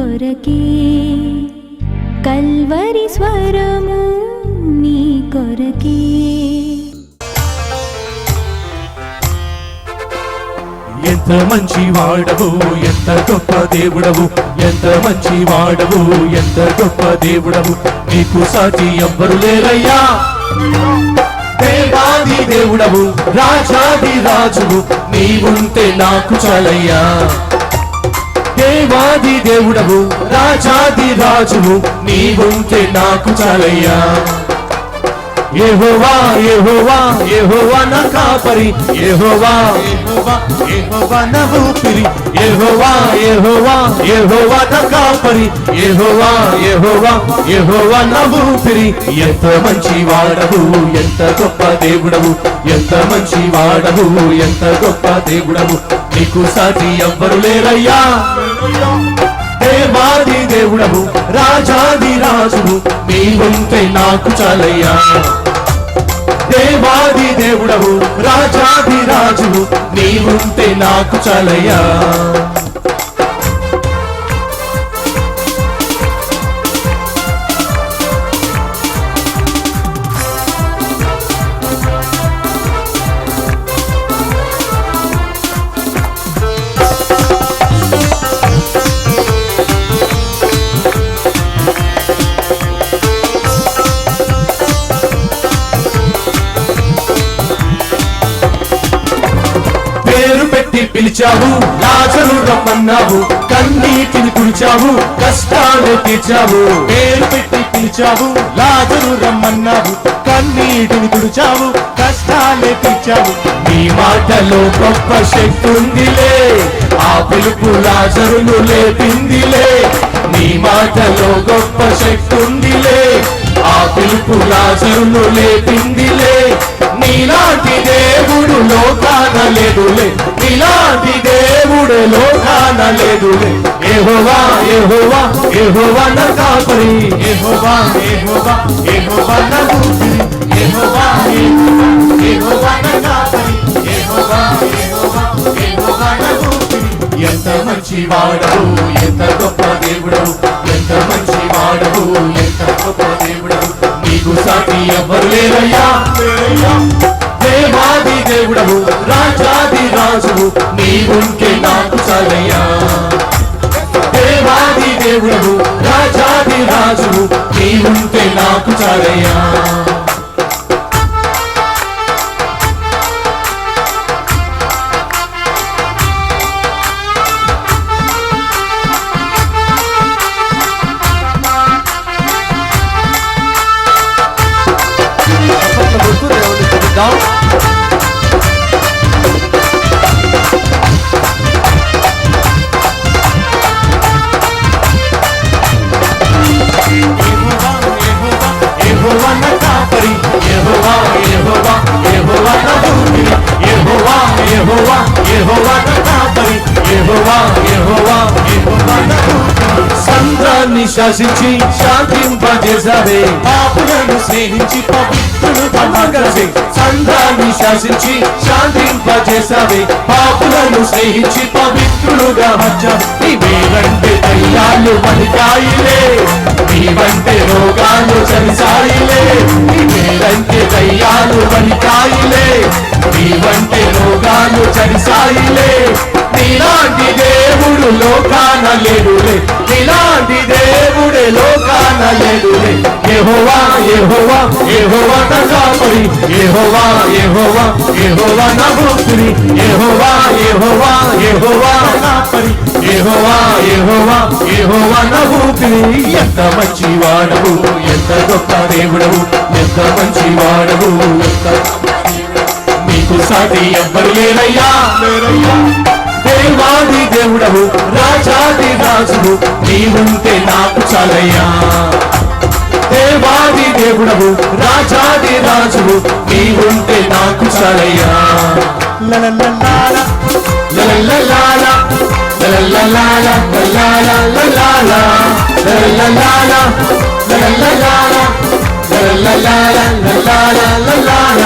కొరకే కల్వరి స్వరము నీ కొరకే. ఎంత మంచి వాడవు, ఎంత గొప్ప దేవుడవు, ఎంత మంచి వాడవు, ఎంత గొప్ప దేవుడవు, నీకు సాటి ఎవ్వరు లేరయ్యా. దేవాది దేవుడవు, రాజాది రాజువు, నీవుంటే నాకు చాలయ్యా. దేవాది దేవుడవు, రాజాది రాజువు, నీవుంటే నాకు చాలయ్యా. యెహోవా యెహోవా యెహోవా నా కాపరి, యెహోవా యెహోవా యెహోవా నా ఊపిరి, యెహోవా యెహోవా యెహోవా నా కాపరి, యెహోవా యెహోవా యెహోవా నా ఊపిరి. ఎంత మంచి వాడవు, ఎంత గొప్ప దేవుడవు, ఎంత మంచి వాడవు, ఎంత గొప్ప దేవుడవు, నీకు సాటి ఎవ్వరు లేరయ్యా. దేవాది దేవుడవు, రాజాది రాజువు, నీవుంటే నాకు చాలయ్యా. దేవాది దేవుడవు, రాజాది రాజువు, నీవుంటే నాకు చాలయ్యా. పేరు పెట్టి పిలిచావు, లాజరు రమ్మన్నావు, కన్నీటిని తుడిచావు, కష్టాలు తీర్చావు. పేరు పెట్టి పిలిచావు, లాజరు రమ్మన్నావు, కన్నీటిని తుడిచావు, కష్టాలే తీర్చావు. నీ మాటలో గొప్ప శక్తి ఉందిలే, ఆ పిలుపు లాజరును లేపిందిలే. నీ మాటలో గొప్ప శక్తి ఉందిలే, ఆ పిలుపు లాజరును లేపిందిలే. నీలాంటి దేవుడు లోకాన లేదులే, నీలాంటి దేవుడు లోకాన లేదులే. యెహోవా యెహోవా యెహోవా నా కాపరి, యెహోవా యెహోవా యెహోవా నా ఊపిరి, యెహోవా యెహోవా యెహోవా నా కాపరి, యెహోవా యెహోవా యెహోవా నా ఊపిరి. ఎంత మంచి వాడవు, ఎంత గొప్ప దేవుడవు, ఎంత మంచి వాడవు, ఎంత గొప్ప దేవుడవు, నీకు సాటి ఎవ్వరు లేరయ్యా. దేవాది దేవుడవు, రాజాది రాజువు, నీవుంటే నాకు చాలయ్యా. దేవాది దేవుడవు, రాజాది రాజువు, నీవుంటే నాకు చాలయ్యా. యెహోవా నా కాపరి, యెహోవా యెహోవా యెహోవా నా ఊపిరి, యెహోవా యెహోవా యెహోవా నా కాపరి, యెహోవా యెహోవా యెహోవా నా ఊపిరి. సంద్రాన్ని శాసించి శాంతింపజేసావే, పాపులను స్నేహించి పవిత్రులుగా మార్చావే. సంద్రాన్ని శాసించి శాంతింపజేసావే, పాపులను స్నేహించి పవిత్రులుగా మార్చావే. నీవేవంటే దయ్యాలు వణికాయిలే, నీవంటే రోగాలు చలిసాయిలే. నీవేవంటే దయ్యాలు వణికాయిలే, నీవంటే రోగాలు చలిసాయిలే. నీలాంటి దేవుడు లోకాన లేడులే, నీలాంటి దేవుడే లోకాన లేడులే. యెహోవా యెహోవా యెహోవా నా కాపరి, యెహోవా యెహోవా యెహోవా నా ఊపిరి, యెహోవా యెహోవా యెహోవా నా కాపరి, యెహోవా యెహోవా యెహోవా నా ఊపిరి. ఎంత మంచి వాడవు, ఎంత గొప్ప దేవుడవు, ఎంత మంచి వాడవు, ఎంత నీకు సాటి ఎవ్వరు లేరయ్యా. దేవాది దేవుడవు, రాజాది రాజువు, నీవుంటే నాకు చాలయ్యా. దేవాది దేవుడవు, రాజాది రాజువు, నీవుంటే నాకు చాలయ్యా. లలలలాల లలలలాల లలలలాల లలలలాల లలలలాల లలలలాల లలలలాల లలలలాల.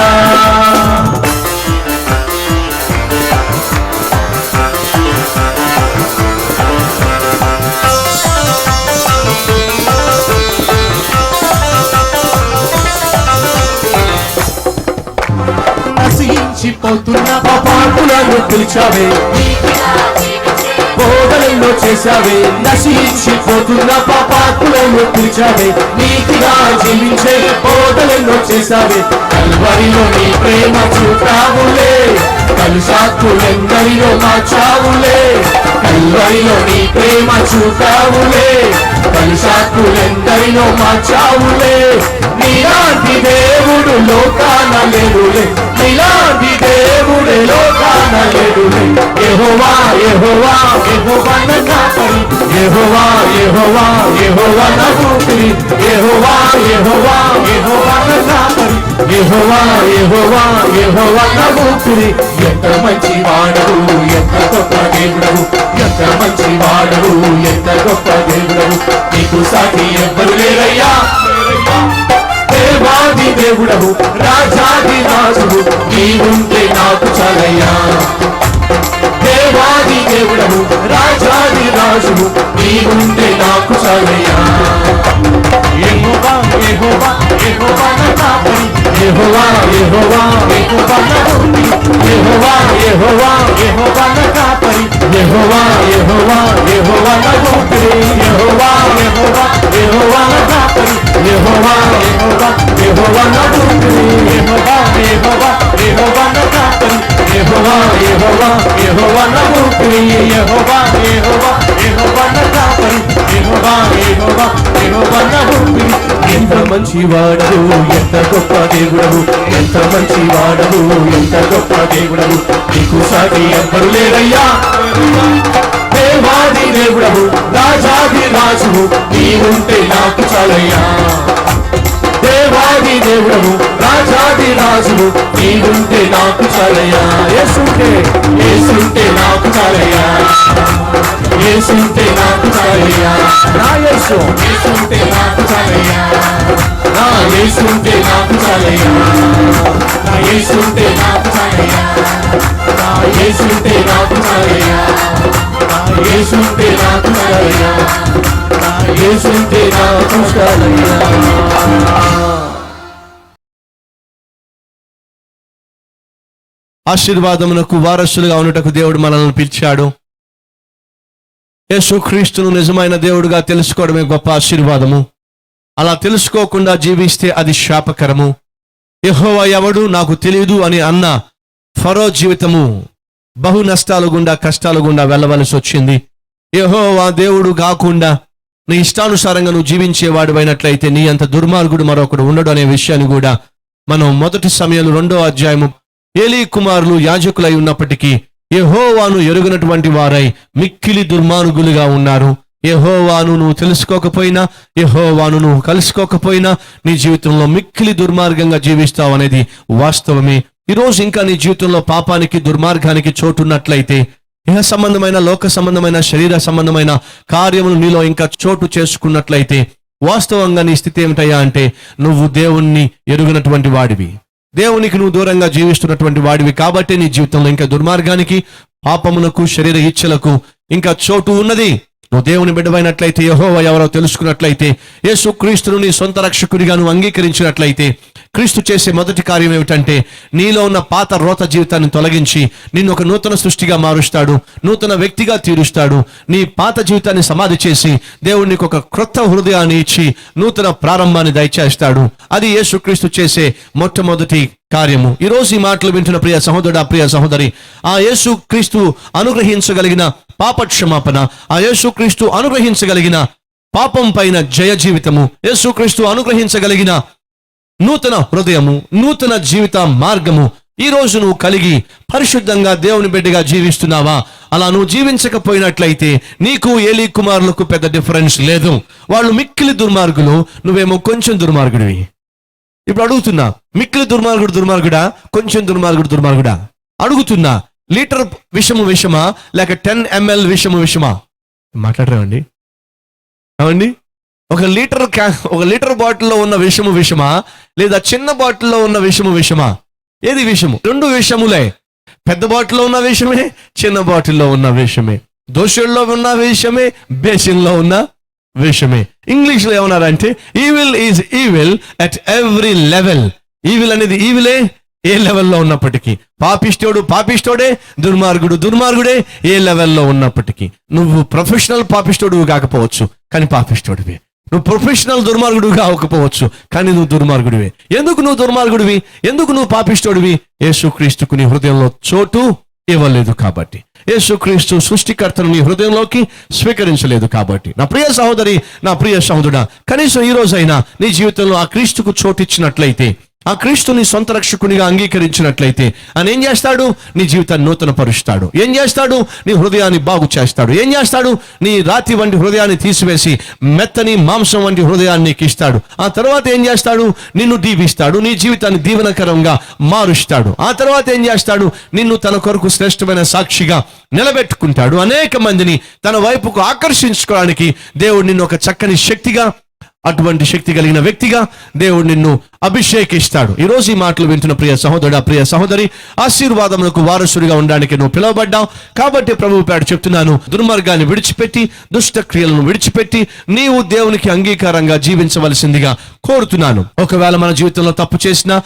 నశించిపోతున్న పాపాత్ములను పిలిచావే, బోధనెన్నో చేశావే, నశించిపోతున్న పాపాత్ములను పిలిచావే, నీతిగా జీవించే బోధనెన్నో చేశావే, కల్వరిలో నీ ప్రేమ చూపావులే, కలుషాత్ములెందరిలో మార్చావులే, కల్వరిలో నీ ప్రేమ చూపావులే, కలుషాత్ములెందరిలో మార్చావులే, నీలాంటి దేవుడు లోకాన లేడులే, నీలాంటి దేవుడే లోకాన లేడులే. యెహోవా యెహోవా యెహోవా నా కాపరి, యెహోవా యెహోవా యెహోవా నా ఊపిరి, యెహోవా యెహోవా యెహోవా నా కాపరి, యెహోవా యెహోవా యెహోవా నా ఊపిరి. ఎంత మంచి వాడవు, ఎంత గొప్ప దేవుడవు, ఎంత మంచి వాడవు, ఎంత గొప్ప దేవుడవు, నీకు సాటి ఎవ్వరు లేరయ్యా. దేవాది దేవుడవు, రాజాది రాజువు, నీవుంటే నాకు చాలయ్యా. దేవాది దేవుడవు, రాజాది రాజువు, నీవుంటే నాకు చాలయ్యా. యెహోవా యెహోవా యెహోవా నా కాపరి, యెహోవా యెహోవా యెహోవా నా ఊపిరి, యెహోవా యెహోవా యెహోవా నా కాపరి, యెహోవా యెహోవా యెహోవా నా ఊపిరి, యెహోవా యెహోవా యెహోవా నా కాపరి, యెహోవా యెహోవా యెహోవా నా ఊపిరి, యెహోవా యెహోవా యెహోవా నా కాపరి, యెహోవా యెహోవా యెహోవా నా ఊపిరి, యెహోవా యెహోవా యెహోవా నా కాపరి, యెహోవా యెహోవా యెహోవా నా ఊపిరి. ఎంత మంచి వాడవు, ఎంత గొప్ప దేవుడవు, ఎంత మంచి వాడవు, ఎంత గొప్ప దేవుడవు, నీకు సాటి ఎవ్వరు లేరయ్యా. దేవాది దేవుడవు, రాజాది రాజువు, నీవుంటే నాకు చాలయ్యా. దేవాది దేవుడవు, రాజాది రాజువు, నీవుంటే నాకు చాలయ్యా. యేసుంటే యేసుంటే నాకు చాలయ్యా, యేసుంటే నాకు చాలయ్యా. నా యేసు యేసుంటే నాకు చాలయ్యా, నా యేసుంటే నాకు చాలయ్యా, నా యేసుంటే నాకు చాలయ్యా, నా యేసుంటే నాకు చాలయ్యా, నా యేసుంటే నాకు చాలయ్యా, నా యేసుంటే నాకు చాలయ్యా. ఆశీర్వాదమునకు వారసులుగా ఉన్నటకు దేవుడు మనల్ని పిలిచాడు. యేసుక్రీస్తును నిజమైన దేవుడుగా తెలుసుకోవడమే గొప్ప ఆశీర్వాదము. అలా తెలుసుకోకుండా జీవిస్తే అది శాపకరము. యెహోవా ఎవడు నాకు తెలియదు అని అన్న ఫరో జీవితము బహు నష్టాలు గుండా కష్టాలు గుండా వెళ్ళవలసి వచ్చింది. యెహోవా దేవుడు కాకుండా నీ ఇష్టానుసారంగా నువ్వు జీవించేవాడు అయినట్లయితే నీ అంత దుర్మార్గుడు మరొకడు ఉండడు అనే విషయాన్ని కూడా మనం 1 సమూయేలు 2వ అధ్యాయము ఏలీ కుమారులు యాజకులై ఉన్నప్పటికీ యెహోవాను ఎరుగనటువంటి వారై మిక్కిలి దుర్మార్గులుగా ఉన్నారు. యెహోవాను నువ్వు తెలుసుకోకపోయినా, యెహోవాను నువ్వు కలుసుకోకపోయినా నీ జీవితంలో మిక్కిలి దుర్మార్గంగా జీవిస్తావు అనేది వాస్తవమే. ఈరోజు ఇంకా నీ జీవితంలో పాపానికి దుర్మార్గానికి చోటున్నట్లయితే, ఇహ సంబంధమైన లోక సంబంధమైన శరీర సంబంధమైన కార్యములు నీలో ఇంకా చోటు చేసుకున్నట్లయితే వాస్తవంగా నీ స్థితి ఏమిటయ్యా అంటే నువ్వు దేవుణ్ణి ఎరుగనటువంటి వాడివి, దేవునికి నువ్వు దూరంగా జీవిస్తున్నటువంటి వాడివి. కాబట్టి నీ జీవితంలో ఇంకా దుర్మార్గానికి, పాపమునకు, శరీర ఇచ్చలకు ఇంకా చోటు ఉన్నది. నువ్వు దేవుని బిడ్డవైనట్లయితే, యెహోవా ఎవరో తెలుసుకున్నట్లయితే, యేసుక్రీస్తును నీ సొంత రక్షకుడిగా నువ్వు అంగీకరించినట్లయితే, క్రీస్తు చేసే మొదటి కార్యం ఏమిటంటే నీలో ఉన్న పాత రోత జీవితాన్ని తొలగించి నిన్ను ఒక నూతన సృష్టిగా మారుస్తాడు, నూతన వ్యక్తిగా తీరుస్తాడు. నీ పాత జీవితాన్ని సమాధి చేసి దేవుడు నీకు ఒక క్రొత్త హృదయాన్ని ఇచ్చి నూతన ప్రారంభాన్ని దయచేస్తాడు. అది యేసుక్రీస్తు చేసే మొట్టమొదటి కార్యము. ఈ రోజు ఈ మాటలు వింటున్న ప్రియ సహోదరుడా, ప్రియ సహోదరి, ఆ యేసుక్రీస్తు అనుగ్రహించగలిగిన పాప క్షమాపణ, ఆ యేసుక్రీస్తు అనుగ్రహించగలిగిన పాపం పైన జయ జీవితము, యేసుక్రీస్తు అనుగ్రహించగలిగిన నూతన హృదయము, నూతన జీవిత మార్గము ఈ రోజు నువ్వు కలిగి పరిశుద్ధంగా దేవుని బిడ్డగా జీవిస్తున్నావా? అలా నువ్వు జీవించకపోయినట్లయితే నీకు ఏలీ కుమారులకు పెద్ద డిఫరెన్స్ లేదు. వాళ్ళు మిక్కిలి దుర్మార్గులు, నువ్వేమో కొంచెం దుర్మార్గుడివి. ఇప్పుడు అడుగుతున్నా, మిక్కిలి దుర్మార్గుడా, కొంచెం దుర్మార్గుడా? అడుగుతున్నా, లీటర్ విషము విషమా లేక 10 ml విషమా? మాట్లాడరేమండి? ఏమండి? ఒక లీటర్ బాటిల్లో ఉన్న విషమా లేదా చిన్న బాటిల్లో ఉన్న విషమా? ఏది విషము? రెండు విషములే. పెద్ద బాటిల్లో ఉన్న విషమే, చిన్న బాటిల్లో ఉన్న విషమే. దోషుల్లో ఉన్న విషమే, బేసిన్లో ఉన్న విషమే. ఇంగ్లీష్లో ఏమన్నారంటే evil is evil at every level. Evil అనేది ఈవిలే, ఏ లెవెల్లో ఉన్నప్పటికీ, పాపిష్టోడే, దుర్మార్గుడే ఏ లెవెల్లో ఉన్నప్పటికీ, నువ్వు ప్రొఫెషనల్ పాపిష్టోడు కాకపోవచ్చు కానీ పాపిష్టోడివి. నువ్వు ప్రొఫెషనల్ దుర్మార్గుడు కాకపోవచ్చు కానీ నువ్వు దుర్మార్గుడివే. ఎందుకు నువ్వు దుర్మార్గుడివి? ఎందుకు నువ్వు పాపిష్టోడివి? యేసుక్రీస్తుకు నీ హృదయంలో చోటు ఇవ్వలేదు కాబట్టి, యేసుక్రీస్తు సృష్టికర్తను నీ హృదయంలోకి స్వీకరించలేదు కాబట్టి. నా ప్రియ సహోదరి, నా ప్రియ సహోదరుడా, కనీసం ఈ రోజైనా నీ జీవితంలో ఆ క్రీస్తుకు చోటు ఇచ్చినట్లయితే, ఆ క్రీస్తుని సొంత రక్షకునిగా అంగీకరించినట్లయితే ఆయన ఏం చేస్తాడు? నీ జీవితాన్ని నూతన పరుస్తాడు. ఏం చేస్తాడు? నీ హృదయాన్ని బాగు చేస్తాడు. ఏం చేస్తాడు? నీ రాతి వంటి హృదయాన్ని తీసివేసి మెత్తని మాంసం వంటి హృదయాన్ని నీకు ఇస్తాడు. ఆ తర్వాత ఏం చేస్తాడు? నిన్ను దీవిస్తాడు, నీ జీవితాన్ని దీవెనకరంగా మారుస్తాడు. ఆ తర్వాత ఏం చేస్తాడు? నిన్ను తన కొరకు శ్రేష్టమైన సాక్షిగా నిలబెట్టుకుంటాడు. అనేక మందిని తన వైపుకు ఆకర్షించుకోవడానికి దేవుడు నిన్ను ఒక చక్కని శక్తిగా, అటువంటి శక్తి కలిగిన వ్యక్తిగా దేవుడు నిన్ను అభిషేకిస్తాడు. ఈరోజు ఈ మాటలు వింటున్న ప్రియ సహోదరుడా, ప్రియ సహోదరి, ఆశీర్వాదములకు వారసుడిగా ఉండడానికి నువ్వు పిలువబడ్డావు. కాబట్టి ప్రభువు పేరు చెప్తున్నాను, దుర్మార్గాన్ని విడిచిపెట్టి, దుష్ట క్రియలను విడిచిపెట్టి నీవు దేవునికి అంగీకారంగా జీవించవలసిందిగా కోరుతున్నాను. ఒకవేళ మన జీవితంలో తప్పు చేసినా,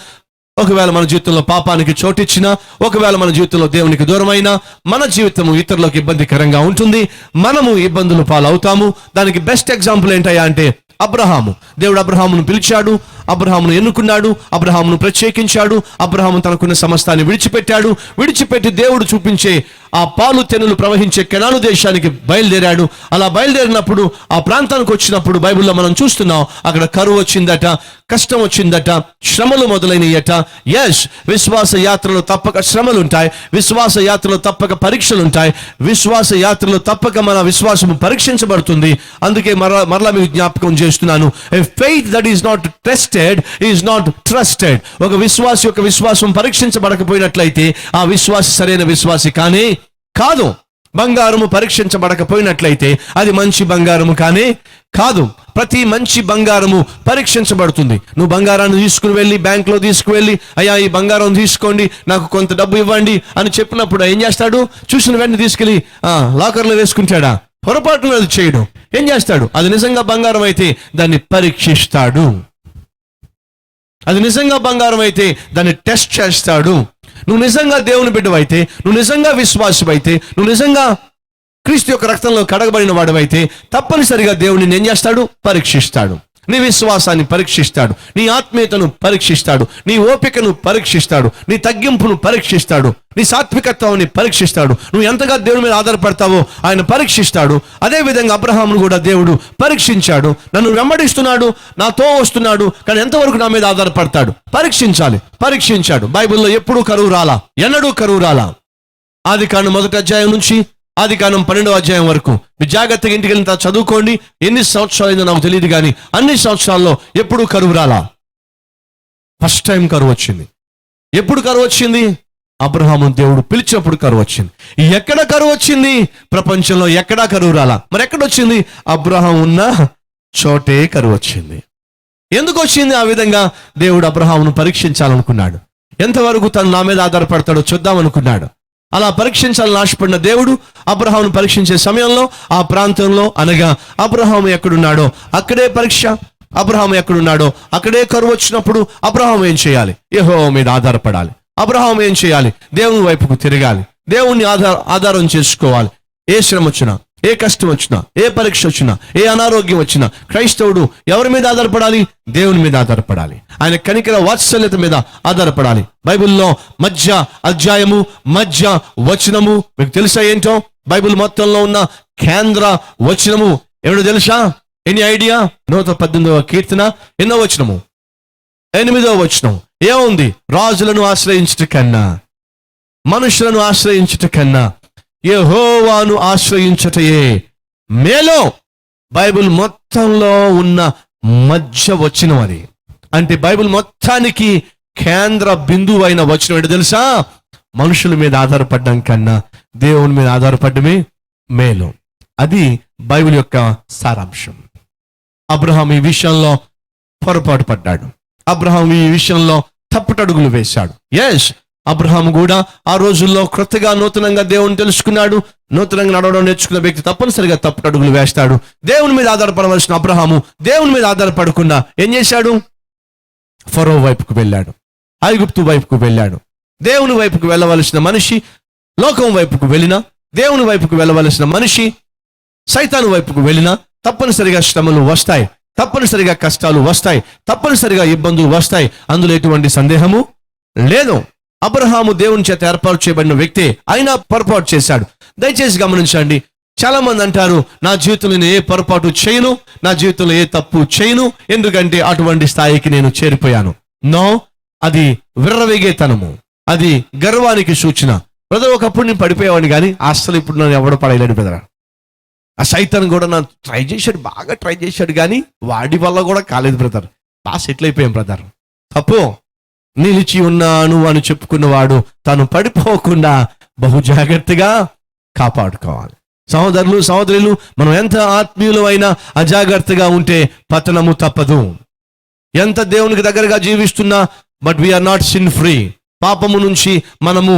ఒకవేళ మన జీవితంలో పాపానికి చోటిచ్చినా, ఒకవేళ మన జీవితంలో దేవునికి దూరమైనా, మన జీవితము ఇతరులకు ఇబ్బందికరంగా ఉంటుంది. మనము ఇబ్బందులు పాలవుతాము. దానికి బెస్ట్ ఎగ్జాంపుల్ ఏంటయ్యా అంటే అబ్రహాము. దేవుడు అబ్రహామును పిలిచాడు, అబ్రహామును ఎన్నుకున్నాడు, అబ్రహామును ప్రత్యేకించాడు. అబ్రహాము తనకున్న సమస్తాన్ని విడిచిపెట్టి దేవుడు చూపించే ఆ పాలు తెనులు ప్రవహించే కెనాను దేశానికి బయలుదేరాడు. అలా బయలుదేరినప్పుడు, ఆ ప్రాంతానికి వచ్చినప్పుడు బైబిల్లో మనం చూస్తున్నాం, అక్కడ కరువు వచ్చిందట, కష్టం వచ్చిందట, శ్రమలు మొదలైనయట. ఎస్, విశ్వాస యాత్రలో తప్పక శ్రమలు ఉంటాయి, విశ్వాస యాత్రలో తప్పక పరీక్షలు ఉంటాయి, విశ్వాస యాత్రలో తప్పక మన విశ్వాసము పరీక్షించబడుతుంది. అందుకే మరలా మీకు జ్ఞాపకం చేస్తున్నాను, faith that is not tested is not trusted. ఒక విశ్వాసి యొక్క విశ్వాసం పరీక్షించబడకపోయినట్లయితే ఆ విశ్వాసి సరైన విశ్వాసి కానే కాదు. బంగారము పరీక్షించబడకపోయినట్లయితే అది మంచి బంగారము కానే కాదు. ప్రతి మంచి బంగారము పరీక్షించబడుతుంది. నువ్వు బంగారాన్ని తీసుకుని వెళ్ళి బ్యాంకులో తీసుకువెళ్ళి, అయ్యా ఈ బంగారం తీసుకోండి, నాకు కొంత డబ్బు ఇవ్వండి అని చెప్పినప్పుడు ఏం చేస్తాడు? చూసిన వెంటనే తీసుకెళ్ళి లాకర్లో వేసుకుంటాడా? పొరపాటున అది చేయడం. ఏం చేస్తాడు? అది నిజంగా బంగారం అయితే దాన్ని పరీక్షిస్తాడు. అది నిజంగా బంగారం అయితే దాన్ని టెస్ట్ చేస్తాడు. నువ్వు నిజంగా దేవుని బిడ్డవైతే, నువ్వు నిజంగా విశ్వాసమైతే, నువ్వు నిజంగా క్రీస్తు యొక్క రక్తంలో కడగబడిన వాడవైతే తప్పనిసరిగా దేవుడిని ఏం చేస్తాడు? పరీక్షిస్తాడు. నీ విశ్వాసాన్ని పరీక్షిస్తాడు, నీ ఆత్మీయతను పరీక్షిస్తాడు, నీ ఓపికను పరీక్షిస్తాడు, నీ తగ్గింపును పరీక్షిస్తాడు, నీ సాత్వికత్వాన్ని పరీక్షిస్తాడు. నువ్వు ఎంతగా దేవుని మీద ఆధారపడతావో ఆయన పరీక్షిస్తాడు. అదేవిధంగా అబ్రహామును కూడా దేవుడు పరీక్షించాడు. నన్ను వెంబడిస్తున్నాడు, నాతో వస్తున్నాడు, కానీ ఎంతవరకు నా మీద ఆధారపడతాడు? పరీక్షించాడు. బైబిల్లో ఎప్పుడూ కరువు రాలా, ఎన్నడూ కరువు రాలా. ఆదికాండం 1వ అధ్యాయం నుంచి ఆదికాండం 12వ అధ్యాయం వరకు మీరు జాగ్రత్తగా ఇంటికి వెళ్ళిన చదువుకోండి. ఎన్ని సంవత్సరాలైందో నాకు తెలియదు, కానీ అన్ని సంవత్సరాల్లో ఎప్పుడు కరువు రాలా. ఫస్ట్ టైం కరువు వచ్చింది. ఎప్పుడు కరువు వచ్చింది? అబ్రహాము దేవుడు పిలిచినప్పుడు కరువు వచ్చింది. ఎక్కడ కరువు వచ్చింది? ప్రపంచంలో ఎక్కడా కరువు రాలా. మరి ఎక్కడొచ్చింది? అబ్రహాం ఉన్న చోటే కరువు వచ్చింది. ఎందుకు వచ్చింది? ఆ విధంగా దేవుడు అబ్రహామును పరీక్షించాలనుకున్నాడు. ఎంతవరకు తను నా మీద ఆధారపడతాడో చూద్దామనుకున్నాడు. అలా పరీక్షించాలని ఆశపడిన దేవుడు అబ్రహామును పరీక్షించే సమయంలో ఆ ప్రాంతంలో, అనగా అబ్రహాము ఎక్కడున్నాడో అక్కడే పరీక్ష. అబ్రహాము ఎక్కడున్నాడో అక్కడే కరువు వచ్చినప్పుడు అబ్రహాము ఏం చేయాలి? యెహోవా మీద ఆధారపడాలి. అబ్రహాము ఏం చేయాలి? దేవుని వైపుకు తిరగాలి, దేవుణ్ణి ఆధారం చేసుకోవాలి. ఏ శ్రమ వచ్చినా, ఏ కష్టం వచ్చినా, ఏ పరీక్ష వచ్చినా, ఏ అనారోగ్యం వచ్చినా క్రైస్తవుడు ఎవరి మీద ఆధారపడాలి? దేవుని మీద ఆధారపడాలి. ఆయన కనికర వాత్సల్యత మీద ఆధారపడాలి. బైబిల్లో మధ్య అధ్యాయము, మధ్య వచనము మీకు తెలుసా ఏంటో? బైబిల్ మొత్తంలో ఉన్న కేంద్ర వచనము ఏమిటో తెలుసా? Any idea? 118వ కీర్తన ఎన్నో వచనము? 8వ వచనం. ఏముంది? రాజులను ఆశ్రయించుట కన్నా, మనుషులను ఆశ్రయించుట కన్నా యెహోవాను ఆశ్రయించుటయే మేలో. బైబిల్ మొత్తంలో ఉన్న మధ్య వచనం అది. అంటే బైబిల్ మొత్తానికి కేంద్ర బిందువు అయిన వచనం ఏంటో తెలుసా? మనుషుల మీద ఆధారపడడం కన్నా దేవుని మీద ఆధారపడమే మేలు. అది బైబిల్ యొక్క సారాంశం. అబ్రహాం ఈ విషయంలో పొరపాటు పడ్డాడు. అబ్రహాం ఈ విషయంలో తప్పుటడుగులు వేశాడు. ఎస్, అబ్రహాం కూడా ఆ రోజుల్లో క్రొత్తగా నూతనంగా దేవుని తెలుసుకున్నాడు. నూతనంగా నడవడం నేర్చుకున్న వ్యక్తి తప్పనిసరిగా తప్పుటడుగులు వేస్తాడు. దేవుని మీద ఆధారపడవలసిన అబ్రహాము దేవుని మీద ఆధారపడకుండా ఏం చేశాడు? ఫరో వైపుకు వెళ్ళాడు. ఐగుప్తు వైపుకు వెళ్ళాడు. దేవుని వైపుకు వెళ్ళవలసిన మనిషి లోకం వైపుకు వెళ్ళినా, దేవుని వైపుకు వెళ్ళవలసిన మనిషి సైతాను వైపుకు వెళ్ళినా తప్పనిసరిగా శ్రమలు వస్తాయి, తప్పనిసరిగా కష్టాలు వస్తాయి, తప్పనిసరిగా ఇబ్బందులు వస్తాయి. అందులో ఎటువంటి సందేహము లేదు. అబ్రహాము దేవుని చేత ఏర్పాటు చేయబడిన వ్యక్తి, అయినా పొరపాటు చేశాడు. దయచేసి గమనించండి. చాలా మంది అంటారు, నా జీవితంలో నేను ఏ పొరపాటు చేయను, నా జీవితంలో ఏ తప్పు చేయను, ఎందుకంటే అటువంటి స్థాయికి నేను చేరిపోయాను. నో, అది విర్రవేగేతనము, అది గర్వానికి సూచన. బ్రదర్, ఒకప్పుడు నేను పడిపోయేవాడిని కానీ అస్సలు ఇప్పుడు నన్ను ఎవడో పడేయలేడు బ్రదర్. ఆ సైతాన్ కూడా నన్ను ట్రై చేశాడు, బాగా ట్రై చేశాడు, కానీ వాడి వల్ల కూడా కాలేదు బ్రదర్. బాగా సెటిల్ అయిపోయాం బ్రదర్. తప్పు. నిలిచి ఉన్నాను అని చెప్పుకున్నవాడు తాను పడిపోకుండా బహు జాగ్రత్తగా కాపాడుకోవాలి. సహోదరులు, సహోదరులు, మనం ఎంత ఆత్మీయులు అయినా అజాగ్రత్తగా ఉంటే పతనము తప్పదు. ఎంత దేవునికి దగ్గరగా జీవిస్తున్నా, but we're not sin free. పాపము నుంచి మనము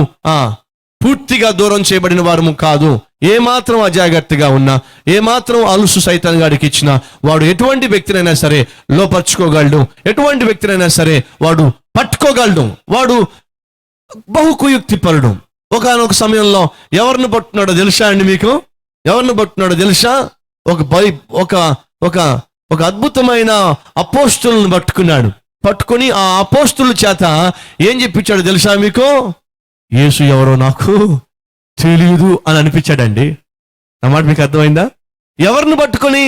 పూర్తిగా దూరం చేయబడిన వారము కాదు. ఏమాత్రం అజాగ్రత్తగా ఉన్నా, ఏమాత్రం అలుసు సైతాన్ గాడికి ఇచ్చినా వాడు ఎటువంటి వ్యక్తినైనా సరే లోపరుచుకోగలడు, ఎటువంటి వ్యక్తినైనా సరే వాడు పట్టుకోగలడు. వాడు బహు కుయుక్తిపరుడు. ఒకానొక సమయంలో ఎవరిని పట్టున్నాడో తెలుసా అండి మీకు? ఎవరిని పట్టున్నాడో తెలుసా? ఒక అద్భుతమైన అపోస్తులను పట్టుకుని ఆ అపోస్తుల చేత ఏం చెప్పించాడు తెలుసా మీకు? యేసు ఎవరో నాకు తెలియదు అని అనిపించాడండి. నా మాట మీకు అర్థమైందా? ఎవరిని పట్టుకొని?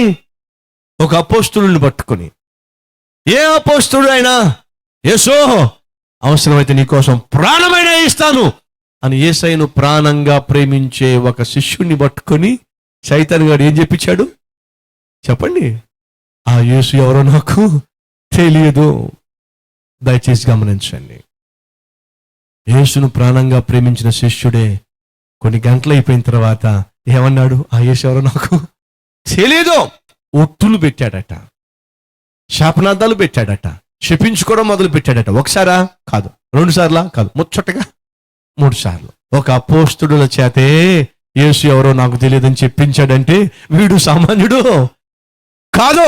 ఒక అపోస్తులను పట్టుకొని. ఏ అపోస్తుడు అయినా, యేసు అవసరమైతే నీకోసం ప్రాణమైనా ఇస్తాను అని యేసయ్యను ప్రాణంగా ప్రేమించే ఒక శిష్యుణ్ణి పట్టుకొని సైతాన్ గారు ఏం చెప్పించాడు చెప్పండి? ఆ యేసు ఎవరో నాకు తెలియదు. దయచేసి గమనించండి. యేసును ప్రాణంగా ప్రేమించిన శిష్యుడే కొన్ని గంటలు అయిపోయిన తర్వాత ఏమన్నాడు? ఆ యేసు ఎవరో నాకు తెలియదు. ఒట్టులు పెట్టాడట, శాపనార్థాలు పెట్టాడట, శపించుకోవడం మొదలు పెట్టాడట. ఒకసారా కాదు, 2 సార్లా కాదు, ముచ్చటగా 3 సార్లు. ఒక అపోస్తుడుల చేతే యేసు ఎవరో నాకు తెలియదని చెప్పించాడంటే వీడు సామాన్యుడు కాదు.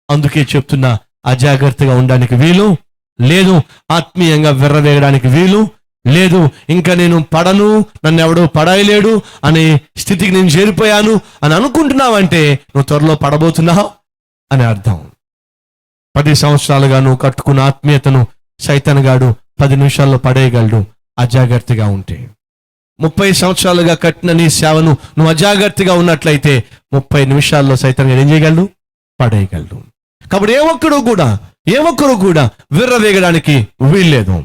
అందుకే చెప్తున్నా, అజాగ్రత్తగా ఉండడానికి వీలు లేదు, ఆత్మీయంగా విర్రవేయడానికి వీలు లేదు. ఇంకా నేను పడను, నన్ను ఎవడో పడాయలేడు అనే స్థితికి నేను చేరిపోయాను అని అనుకుంటున్నావంటే నువ్వు త్వరలో పడబోతున్నావు అని అర్థం. 10 సంవత్సరాలుగా నువ్వు కట్టుకున్న ఆత్మీయతను సైతాన్ గాడు 10 నిమిషాల్లో పడేయగలడు అజాగ్రత్తగా ఉంటే. 30 సంవత్సరాలుగా కట్టిన నీ సేవను నువ్వు అజాగ్రత్తగా ఉన్నట్లయితే 30 నిమిషాల్లో సైతాన్ గాడు ఏం చేయగలడు? పడేయగలడు. కాబట్టి ఏ ఒక్కరు కూడా విర్రవేగడానికి వీల్లేదు.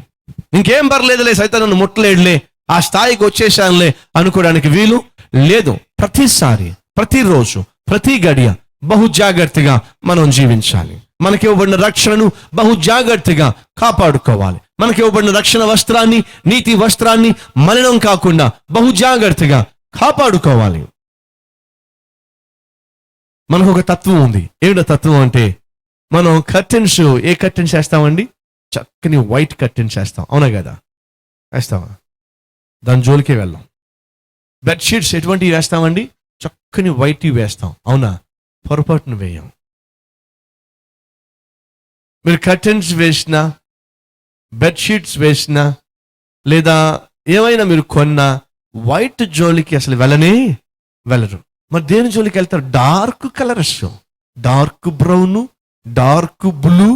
ఇంకేం పర్లేదులే, సైతాన్ నన్ను ముట్టలేడులే, ఆ స్థాయికి వచ్చేసానులే అనుకోవడానికి వీలు లేదు. ప్రతిసారి, ప్రతిరోజు, ప్రతి గడియ బహు జాగ్రత్తగా మనం జీవించాలి. మనకి ఇవ్వబడిన రక్షణను బహు జాగ్రత్తగా కాపాడుకోవాలి. మనకి ఇవ్వబడిన రక్షణ వస్త్రాన్ని, నీతి వస్త్రాన్ని మలినం కాకుండా బహు జాగ్రత్తగా కాపాడుకోవాలి. మనకు ఒక తత్వం ఉంది. ఏమిటో తత్వం అంటే, మనం కర్టెన్స్, ఏ కర్టెన్స్ వేస్తామండి? చక్కని వైట్ కర్టెన్స్ వేస్తాం, అవునా కదా? వేస్తావా? దాని జోలికే వెళ్ళాం. బెడ్షీట్స్ ఎటువంటివి వేస్తామండి? చక్కని వైట్ వేస్తాం, అవునా? పొరపాటును వేయం. మీరు కర్టెన్స్ వేసినా, బెడ్షీట్స్ వేసినా, లేదా ఏమైనా మీరు కొన్నా వైట్ జోలికి అసలు వెళ్ళరు. మరి దేని జోలికి వెళ్తారు? Dark colours, dark brown, dark blue,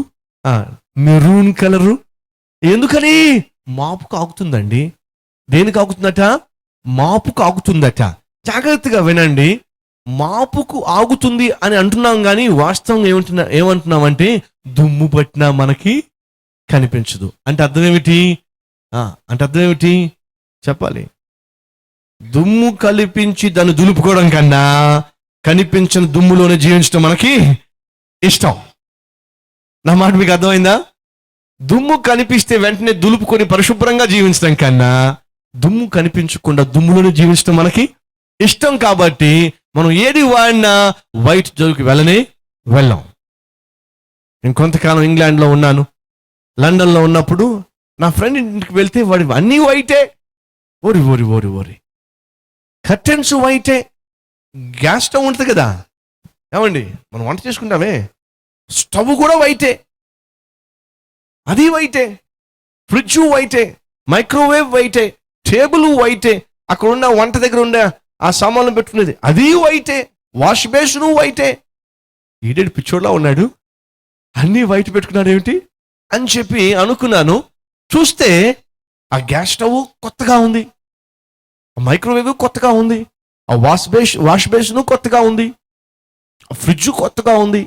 maroon colour. ఎందుకని? మాపుకు ఆగుతుందండి. దేనికి ఆగుతుందట? మాపుకు ఆగుతుందట. జాగ్రత్తగా వినండి. మాపుకు ఆగుతుంది అని అంటున్నాం కానీ వాస్తవం ఏమంటున్నామంటే దుమ్ము పట్టినా మనకి కనిపించదు. అంటే అర్థం ఏమిటి? చెప్పాలి. దుమ్ము కలిపించి దాన్ని దులుపుకోవడం కన్నా కనిపించిన దుమ్ములోనే జీవించడం మనకి ఇష్టం. నా మాట మీకు అర్థమైందా? దుమ్ము కనిపిస్తే వెంటనే దులుపుకొని పరిశుభ్రంగా జీవించడం కన్నా దుమ్ము కనిపించకుండా దుమ్ములోనే జీవించడం మనకి ఇష్టం. కాబట్టి మనం ఏది వాడినా వైట్ జోలికి వెళ్ళాం. నేను కొంతకాలం ఇంగ్లాండ్లో ఉన్నాను. లండన్లో ఉన్నప్పుడు నా ఫ్రెండ్ ఇంటికి వెళ్తే వాడి అన్నీ వైటే. ఓరి కర్టెన్స్ వైటే. గ్యాస్ స్టవ్ ఉంటుంది కదా, ఏమండి, మనం వంట చేసుకుంటామే, స్టవ్ కూడా వైటే, అది వైటే. ఫ్రిడ్జ్ వైటే, మైక్రోవేవ్ వైటే, టేబుల్ వైటే, అక్కడ ఉన్న వంట దగ్గర ఉన్న ఆ సామాన్లు పెట్టుకునేది అది వైటే, వాష్ బేసిన్ వైటే. ఈడేడు పిచ్చోడ్లా ఉన్నాడు, అన్నీ వైట్ పెట్టుకున్నాడు ఏమిటి అని చెప్పి అనుకున్నాను. చూస్తే ఆ గ్యాస్ స్టవ్ కొత్తగా ఉంది, ఆ మైక్రోవేవ్ కొత్తగా ఉంది, ఆ వాష్ బేసిన్ కొత్తగా ఉంది, ఆ ఫ్రిడ్జ్ కొత్తగా ఉంది,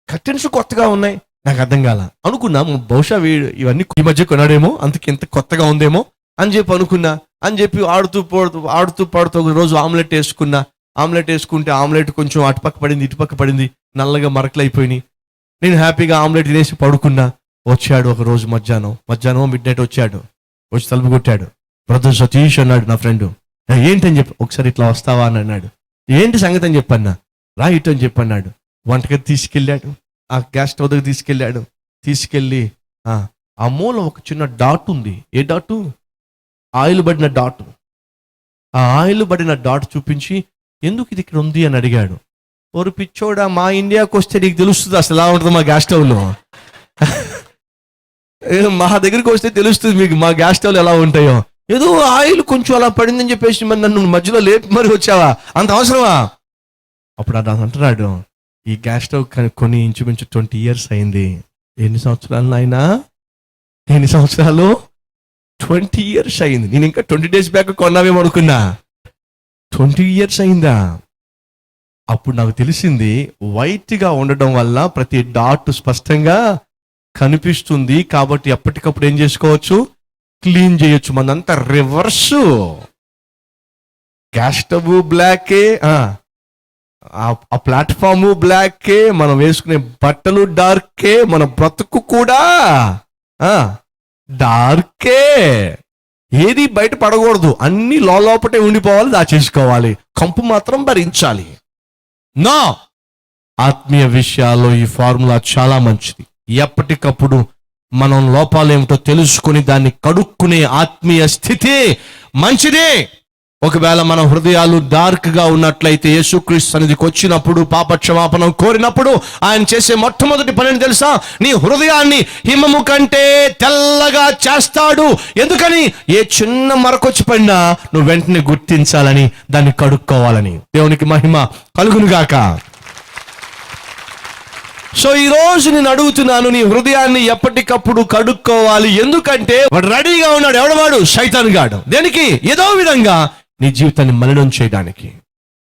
కర్టెన్స్ కొత్తగా ఉన్నాయి. నాకు అర్థం కాల. అనుకున్నా బహుశా వీడు ఇవన్నీ ఈ మధ్య కొన్నాడేమో, అందుకే ఇంత కొత్తగా ఉందేమో అని చెప్పి అనుకున్నా. అని చెప్పి ఆడుతూ పాడుతూ ఒక రోజు ఆమ్లెట్ వేసుకున్నా. ఆమ్లెట్ వేసుకుంటే ఆమ్లెట్ కొంచెం అటుపక్క పడింది, ఇటుపక్క పడింది, నల్లగా మరకలు అయిపోయినాయి. నేను హ్యాపీగా ఆమ్లెట్ తినేసి పడుకున్నా. వచ్చాడు ఒక రోజు మధ్యాహ్నం మిడ్ నైట్ వచ్చాడు, వచ్చి తలుపు కొట్టాడు. బ్రదర్ సతీష్ అన్నాడు నా ఫ్రెండ్. ఏంటని చెప్పి, ఒకసారి ఇట్లా వస్తావా అని అన్నాడు. ఏంటి సంగతి అని చెప్పన్నా. రా ఇటు అని చెప్పన్నాడు. వంటగది తీసుకెళ్ళాడు, ఆ గ్యాస్ స్టవ్ దగ్గర తీసుకెళ్ళి ఆ మూల ఒక చిన్న డాట్ ఉంది. ఏ డాటు? ఆయిల్ పడిన డాట్. ఆ ఆయిల్ పడిన డాట్ చూపించి ఎందుకు ఇది ఇక్కడ ఉంది అని అడిగాడు. ఓరు పిచ్చోడా, మా ఇండియాకి వస్తే నీకు తెలుస్తుంది అసలు ఎలా ఉంటుంది మా గ్యాస్ స్టవ్లో. మా దగ్గరికి వస్తే తెలుస్తుంది మీకు మా గ్యాస్ స్టవ్లు ఎలా ఉంటాయో. ఏదో ఆయిల్ కొంచెం అలా పడిందని చెప్పేసి మరి నన్ను మధ్యలో లేపి మరి వచ్చావా, అంత అవసరమా? అప్పుడు అది అంటున్నాడు, ఈ గ్యాస్ స్టవ్ కొని ఇంచుమించు 20 years అయింది. ఎన్ని సంవత్సరాలు నాయనా? ఎన్ని సంవత్సరాలు? 20 years అయింది. నేను ఇంకా 20 days బ్యాక్ కొన్నావేమో అనుకున్నా. 20 years అయిందా? అప్పుడు నాకు తెలిసింది, వైట్గా ఉండడం వల్ల ప్రతి డాట్ స్పష్టంగా కనిపిస్తుంది కాబట్టి ఎప్పటికప్పుడు ఏం చేసుకోవచ్చు, క్లీన్ చేయొచ్చు. మనంతా రివర్సు. గ్యాస్ స్టవ్ బ్లాకే, ఆ ప్లాట్ఫాము బ్లాకే, మనం వేసుకునే బట్టలు డార్కే, మన బ్రతుకు కూడా డార్కే. ఏది బయట పడకూడదు, అన్ని లోపటే ఉండిపోవాలి, దాచేసుకోవాలి, కంపు మాత్రం భరించాలి. నా ఆత్మీయ విషయాల్లో ఈ ఫార్ములా చాలా మంచిది. ఎప్పటికప్పుడు మనం లోపాలేమిటో తెలుసుకుని దాన్ని కడుక్కునే ఆత్మీయ స్థితి మంచిదే. ఒకవేళ మన హృదయాలు డార్క్గా ఉన్నట్లయితే యేసుక్రీస్తు సన్నిధికి వచ్చినప్పుడు పాపక్షమాపణం కోరినప్పుడు ఆయన చేసే మొట్టమొదటి పని తెలుసా? నీ హృదయాన్ని హిమము కంటే తెల్లగా చేస్తాడు. ఎందుకని? ఏ చిన్న మరకొచ్చి పడినా నువ్వు వెంటనే గుర్తించాలని, దాన్ని కడుక్కోవాలని. దేవునికి మహిమ కలుగునుగాక. సో ఈ రోజు నేను అడుగుతున్నాను, నీ హృదయాన్ని ఎప్పటికప్పుడు కడుక్కోవాలి. ఎందుకంటే వాడు రెడీగా ఉన్నాడు. ఎవడవాడు? శైతాన్ గాడు. దేనికి? ఏదో విధంగా నీ జీవితాన్ని మలినం చేయడానికి,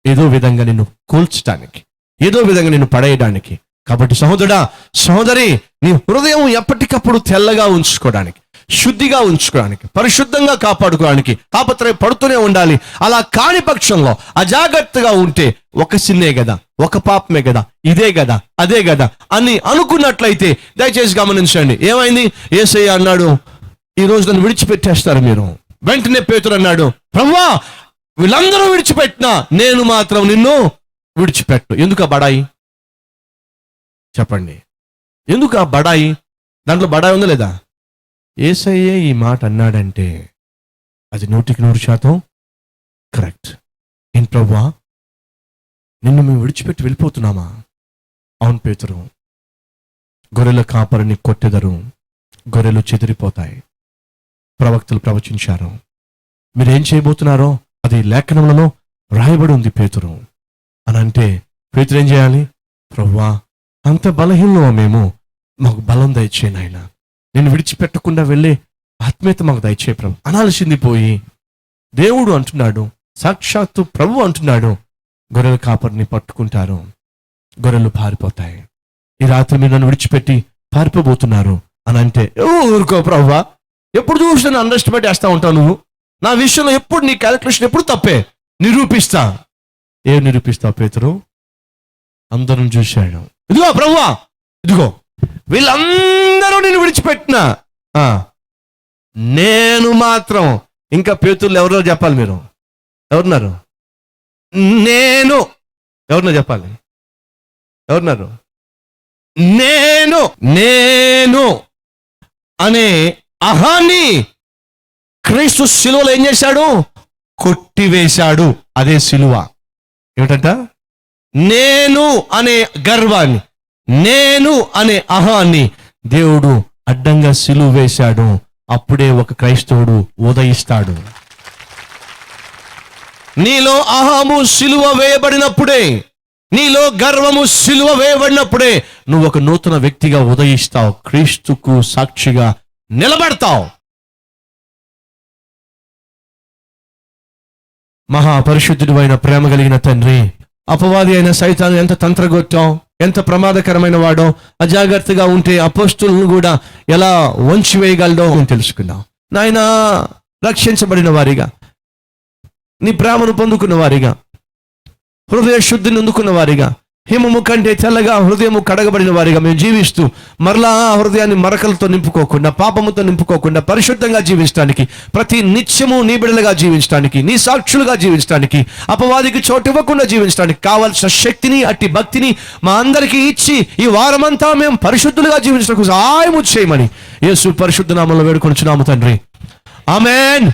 ఏదో విధంగా నిన్ను కూల్చడానికి, ఏదో విధంగా నిన్ను పడేయడానికి. కాబట్టి సహోదరుడా, సహోదరి, నీ హృదయం ఎప్పటికప్పుడు తెల్లగా ఉంచుకోవడానికి, శుద్ధిగా ఉంచుకోవడానికి, పరిశుద్ధంగా కాపాడుకోవడానికి తాపత్రయ పడుతూనే ఉండాలి. అలా కాని పక్షంలో అజాగ్రత్తగా ఉంటే ఒక సిన్నే కదా, ఒక పాపమే కదా, ఇదే కదా, అదే కదా అని అనుకున్నట్లయితే దయచేసి గమనించండి. ఏమైంది? యేసయ్య అన్నాడు, ఈ రోజు నన్ను విడిచిపెట్టేస్తారు మీరు. వెంటనే పేతురు అన్నాడు, ప్రభువా, వీళ్ళందరూ విడిచిపెట్టినా నేను మాత్రం నిన్ను విడిచిపెట్టు. ఎందుకు ఆ బడాయి? చెప్పండి, ఎందుకు ఆ బడాయి? దాంట్లో బడాయి ఉందా లేదా? యేసయ్యే ఈ మాట అన్నాడంటే అది 100% కరెక్ట్. ఏం ప్రభువా, నిన్ను మేము విడిచిపెట్టి వెళ్ళిపోతున్నామా? అవును పేతురు, గొర్రెల కాపరిని కొట్టెదరు, గొర్రెలు చెదిరిపోతాయి. ప్రవక్తలు ప్రవచించారు. మీరేం చేయబోతున్నారో అది లేఖనములలో రాయబడి ఉంది పేతురు అని అంటే, పేతురు ఏం చేయాలి? ప్రభువా, అంత బలహీనమా మేము, మాకు బలం దయచేయి నాయన, నేను విడిచిపెట్టకుండా వెళ్ళే ఆత్మీయత మాకు దయచేయి ప్రభు అనాల్సింది పోయి, దేవుడు అంటున్నాడు, సాక్షాత్తు ప్రభు అంటున్నాడు, గొర్రెల కాపరిని పట్టుకుంటారు, గొర్రెలు పారిపోతాయి. ఈ రాత్రి మీరు నన్ను విడిచిపెట్టి పారిపోబోతున్నారు అని అంటే, ఊరుకో ప్రభువా, ఎప్పుడు చూసినా అండర్ ఎస్టిమేట్ చేస్తా ఉంటావు నువ్వు. నా విషయంలో ఎప్పుడు నీ క్యాలిక్యులేషన్ ఎప్పుడు తప్పే. నిరూపిస్తా. ఏం నిరూపిస్తావు పేతురు? అందరం చూశాడు. ఇదిగో ప్రభువా, ఇదిగో వీళ్ళందరూ నేను విడిచిపెట్టినా, నేను మాత్రం, ఇంకా పేతుర్లు ఎవరో చెప్పాలి మీరు. ఎవరున్నారు? నేను. ఎవరున్నారు చెప్పాలి? ఎవరున్నారు? నేను అనే అహాన్ని క్రీస్తు శిలువలో ఏం చేశాడు? కొట్టివేశాడు. అదే శిలువ. ఏమిటంట? నేను అనే గర్వాన్ని, నేను అనే అహాన్ని దేవుడు అడ్డంగా శిలువ వేశాడు. అప్పుడే ఒక క్రైస్తవుడు ఉదయిస్తాడు. నీలో అహము సిలువ వేయబడినప్పుడే, నీలో గర్వము సిలువ వేయబడినప్పుడే నువ్వు ఒక నూతన వ్యక్తిగా ఉదయిస్తావు, క్రీస్తుకు సాక్షిగా నిలబడతావు. మహాపరిశుద్ధుడు అయిన ప్రేమ కలిగిన తండ్రి, అపవాది అయిన సైతాను ఎంత తంత్రగొట్టాం, ఎంత ప్రమాదకరమైన వాడో, అజాగ్రత్తగా ఉంటే అపోస్తులను కూడా ఎలా వంచివేయగలడో మేము తెలుసుకున్నాం. నాయనా, రక్షించబడిన వారిగా, నీ ప్రేమను పొందుకున్న వారిగా, హృదయ శుద్ధిని అందుకున్న వారిగా, హిమము కంటే తెల్లగా హృదయము కడగబడిన వారిగా మేము జీవిస్తూ మరలా ఆ హృదయాన్ని మరకలతో నింపుకోకుండా, పాపముతో నింపుకోకుండా పరిశుద్ధంగా జీవించడానికి, ప్రతి నిత్యము నీ బిడ్డలుగా జీవించడానికి, నీ సాక్షులుగా జీవించడానికి, అపవాదికి చోటు ఇవ్వకుండా జీవించడానికి కావలసిన శక్తిని, అట్టి భక్తిని మా అందరికీ ఇచ్చి ఈ వారమంతా మేము పరిశుద్ధులుగా జీవించడానికి సహాయము చేయమని యేసు పరిశుద్ధ నామములో వేడుకొనుచున్నాము తండ్రి. Amen.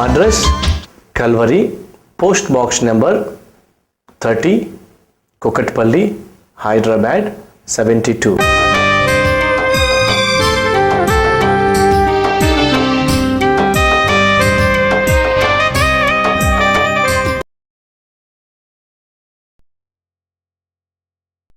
Address Calvary, post box number 30, Kukatpally, Hyderabad 72.